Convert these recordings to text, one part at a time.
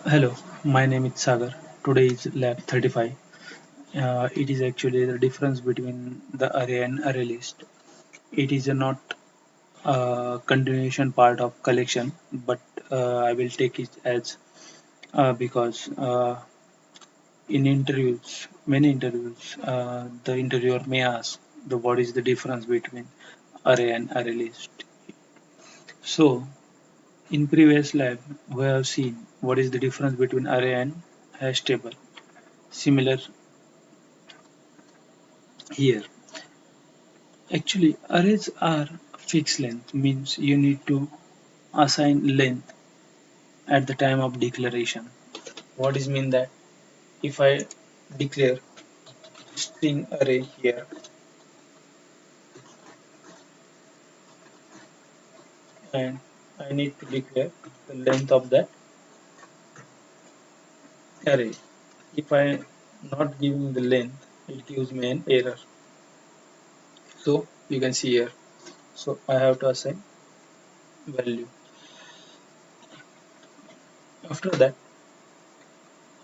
Hello, my name is Sagar. Today is Lab 35. It is actually the difference between the array and array list. It is not a continuation part of collection, but I will take it as because in interviews, many interviews, the interviewer may ask the what is the difference between array and array list. So in previous lab, we have seen what is the difference between array and hash table. Similar here. Actually, arrays are fixed length, means you need to assign length at the time of declaration. What is mean that if I declare string array here and I need to declare the length of that array. If I not giving the length, it gives me an error. So you can see here. So I have to assign value. After that,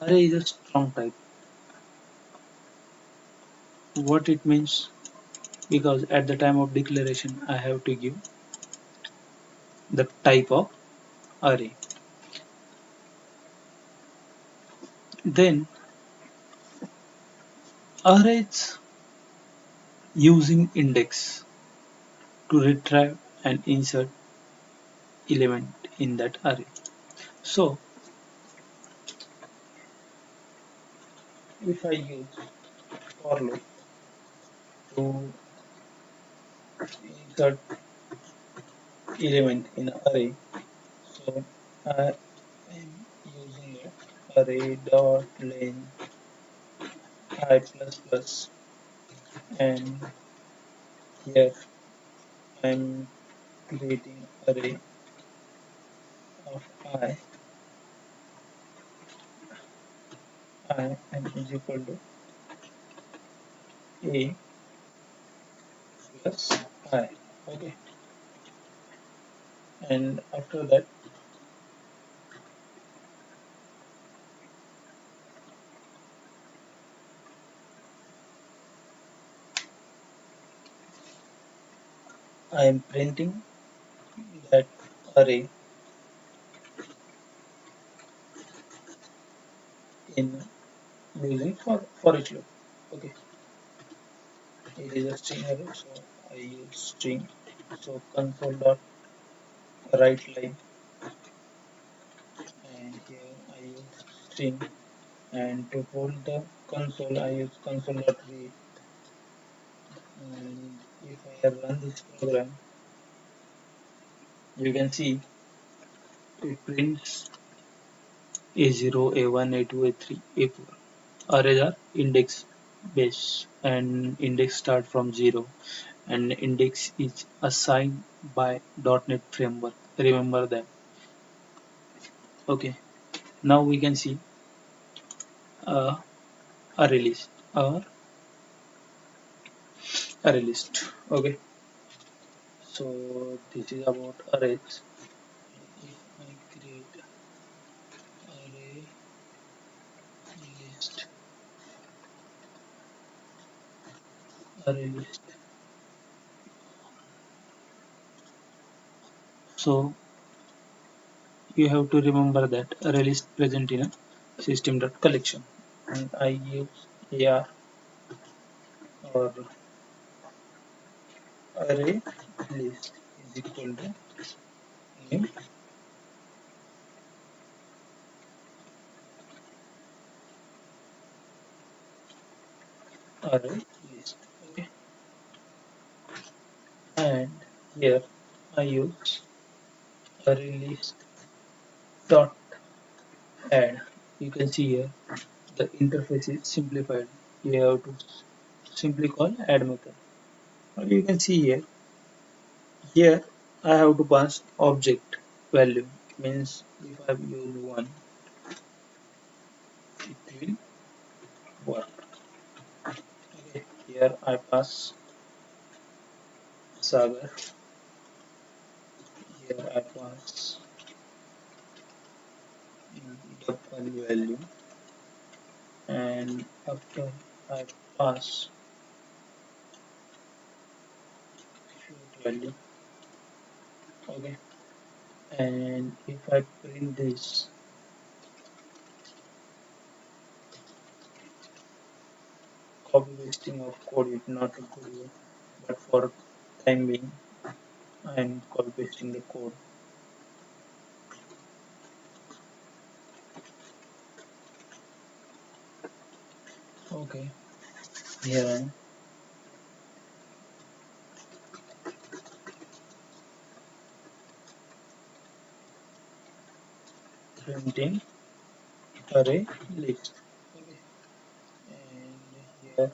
array is a strong type. What it means? Because at the time of declaration, I have to give the type of array. Then arrays using index to retrieve and insert element in that array. So if I use for loop to insert element in array, so I am using array dot length I plus plus, and here I am creating array of I and is equal to a plus I. Okay, and after that I am printing that array in using for each loop. Okay, it is a string array, so I use string. So console dot write line, and here I use string, and to hold the console I use console dot read. And if I run this program, you can see it prints A0, A1, A2, A3, A4. Arrays are index based and index start from 0 and index is assigned by .NET framework. Remember that. Okay. Now we can see uh, array list or array list. Okay. So this is about arrays. If I create array list, array list. So you have to remember that array list present in a system.collection, and I use AR or array list is equal to name array list. Okay, and here I use array list dot add. You can see here the interface is simplified. You have to simply call add method. Or you can see here I have to pass object value, means if I use one it will work. Okay, here I pass Sagar, here I pass up a new value, and after I pass float value, okay, and if I print this, copy pasting of code is not a good way, but for time being I am copy pasting the code. Okay, here I am printing array list. Okay, and here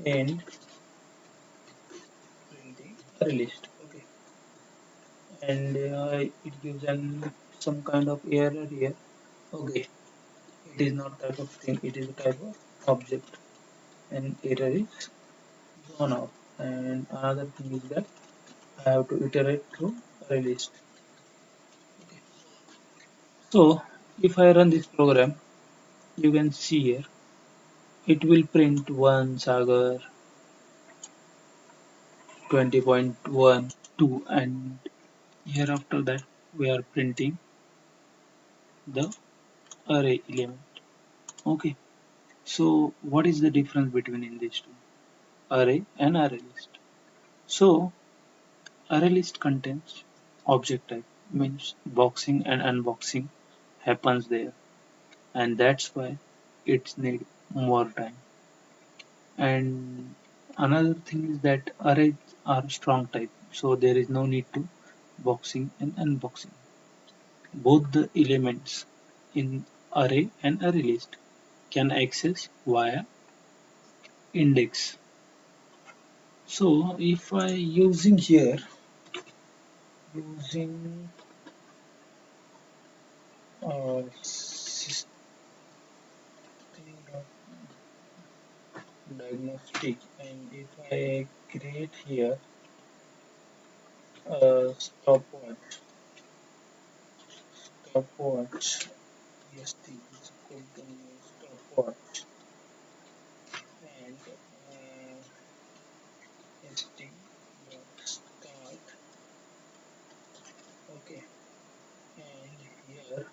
and printing array list. Okay, and it gives an some kind of error here. Okay, it is not type of thing, it is a type of object, and error is gone off. And another thing is that I have to iterate through array list. Okay. So if I run this program, you can see here it will print 1 Sagar 20.12, and here after that we are printing the array element. Okay, so what is the difference between in these two, array and array list? So array list contains object type, means boxing and unboxing happens there, and that's why it's need more time. And another thing is that arrays are strong type, so there is no need to boxing and unboxing. Both the elements in array and array list can access via index. So if I using here using system diagnostic, and if I create here a stopwatch, yes, is equal to new stopwatch, and st start. Okay, and here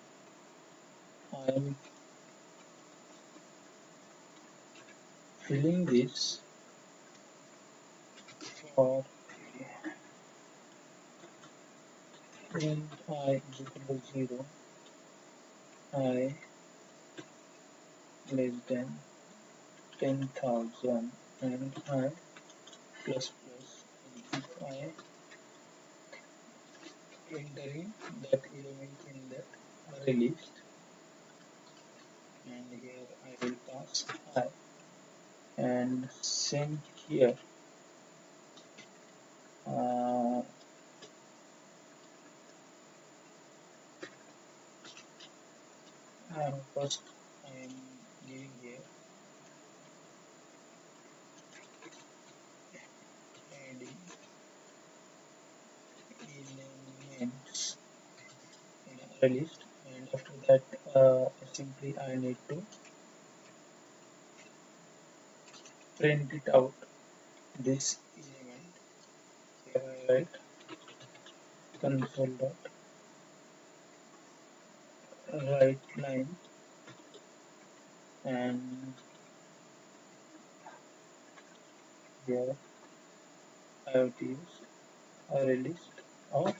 I am filling this for print I is equal to 0, I less than 10,000, and I plus plus. And if I entering that element in that array list, and here I will pass I, and same here uh, first I am giving here adding elements in array list, and after that simply I need to print it out this element. Here I write console dot write line, and here I have to use array list of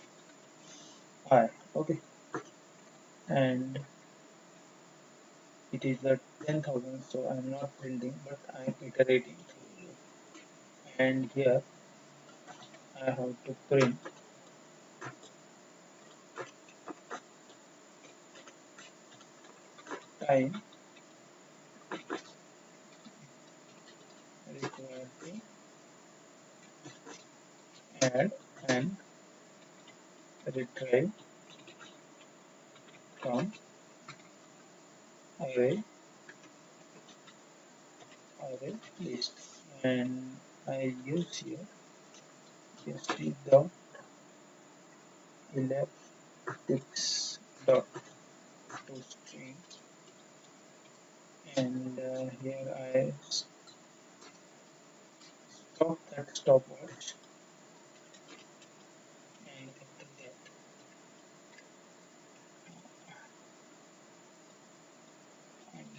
I. Okay, and it is at 10,000, so I'm not printing, but I'm iterating through loop. And here I have to print time required to add and retrieve from array array list, and I use here history dot elliptics dot to string, and here I stop that stopwatch, and after that I'm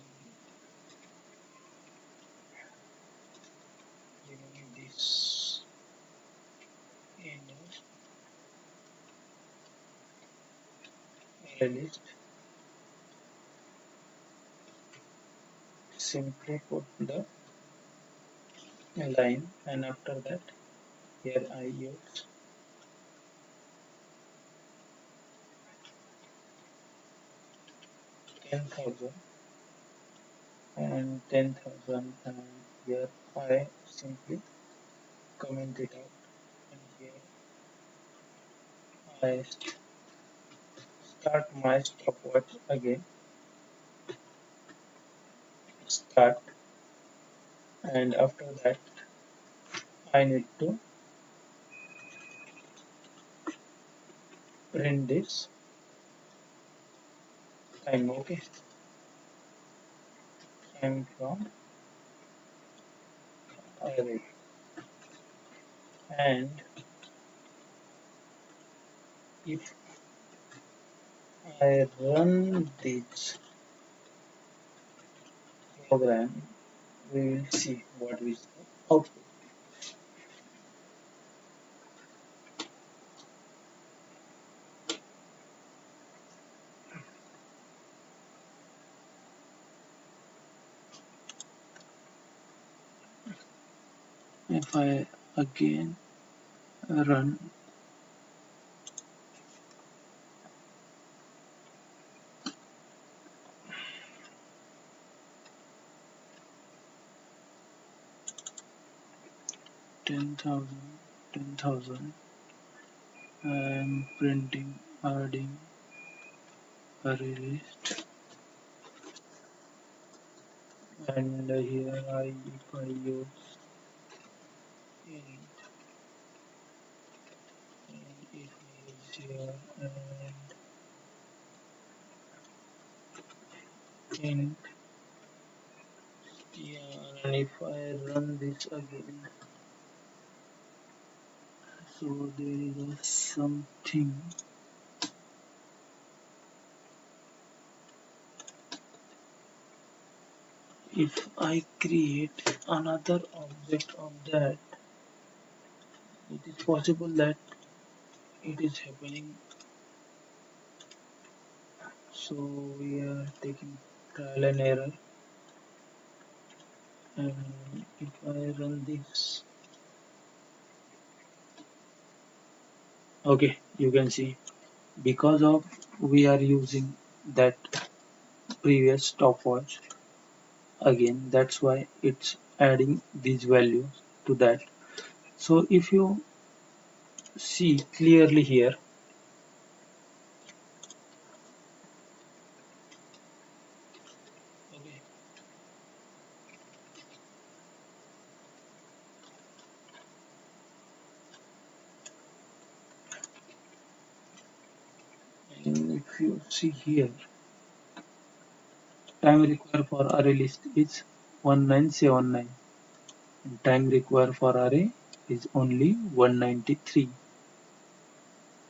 removing this inner array list. Simply put the line, and after that here I use 10,000 and 10,000, and here I simply comment it out, and here I start my stopwatch again, start, and after that I need to print this time. Okay, time from array, and if I run this program, we will see what is the output. If I again run 10,000, 10,000, I am printing adding array list, and here if I use int, and if I use here and int str, and if I run this again, so there is something. If I create another object of that, it is possible that it is happening. So we are taking trial and error, and if I run this, okay, you can see, because of we are using that previous stopwatch again, that's why it's adding these values to that. So if you see clearly here, okay, and if you see here, time required for array list is 1979, and time required for array is only 193.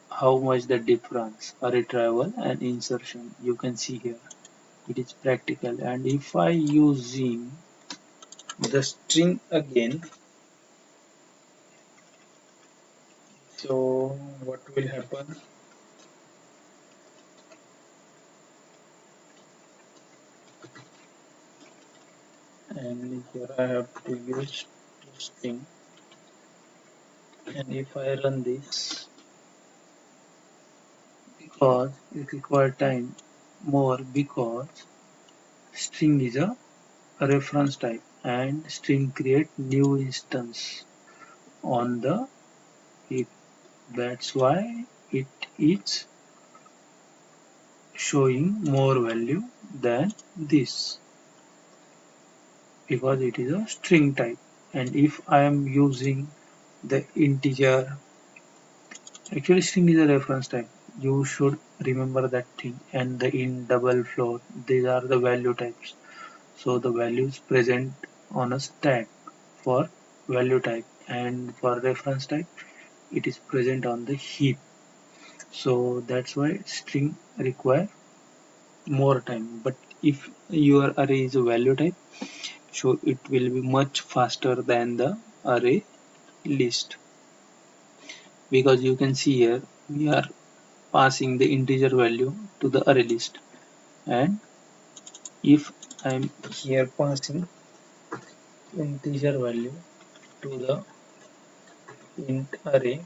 How much the difference? Array travel and insertion, you can see here, it is practical. And if I using the string again, so what will happen? And here I have to use string, and if I run this, because it require time more, because string is a reference type, and string create new instance on the heap. That's why it is showing more value than this. because it is a string type. And if I am using the integer, actually string is a reference type, you should remember that thing. And the int, double float, these are the value types. So the values present on a stack for value type, and for reference type it is present on the heap. So that's why string require more time. But if your array is a value type, so it will be much faster than the array list, because you can see here we are passing the integer value to the array list. And if I'm here passing integer value to the int array,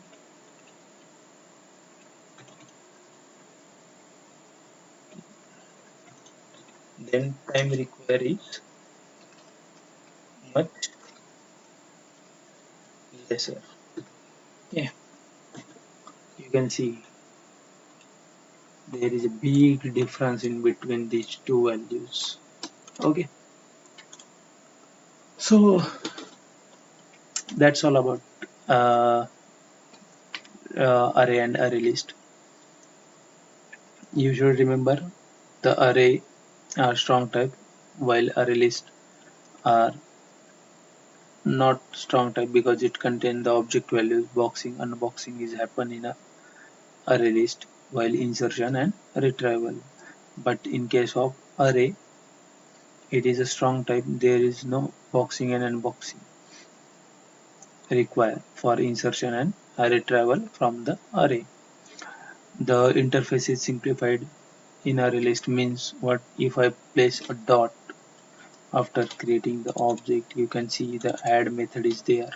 then time required is much lesser. Yeah, you can see there is a big difference in between these two values. Okay, so that's all about uh, array and array list. You should remember the array are strong type, while array list are not strong type because it contains the object values. Boxing, unboxing is happen in a array list, while insertion and retrieval. But in case of array, it is a strong type. There is no boxing and unboxing required for insertion and retrieval from the array. The interface is simplified in array list. Means what? If I place a dot after creating the object, you can see the add method is there.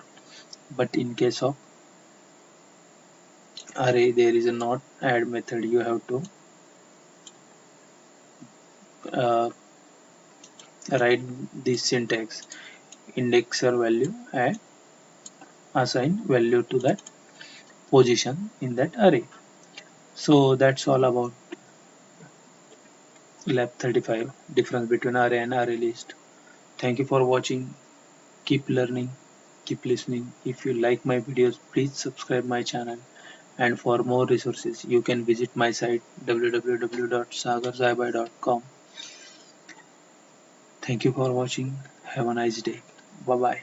But in case of array, there is a not add method. You have to uh, write this syntax: indexer value and assign value to that position in that array. So that's all about Lab 35, difference between array and array list. Thank you for watching. Keep learning, keep listening. If you like my videos, please subscribe my channel. And for more resources, you can visit my site www.sagarjabhay.com. Thank you for watching. Have a nice day. Bye bye.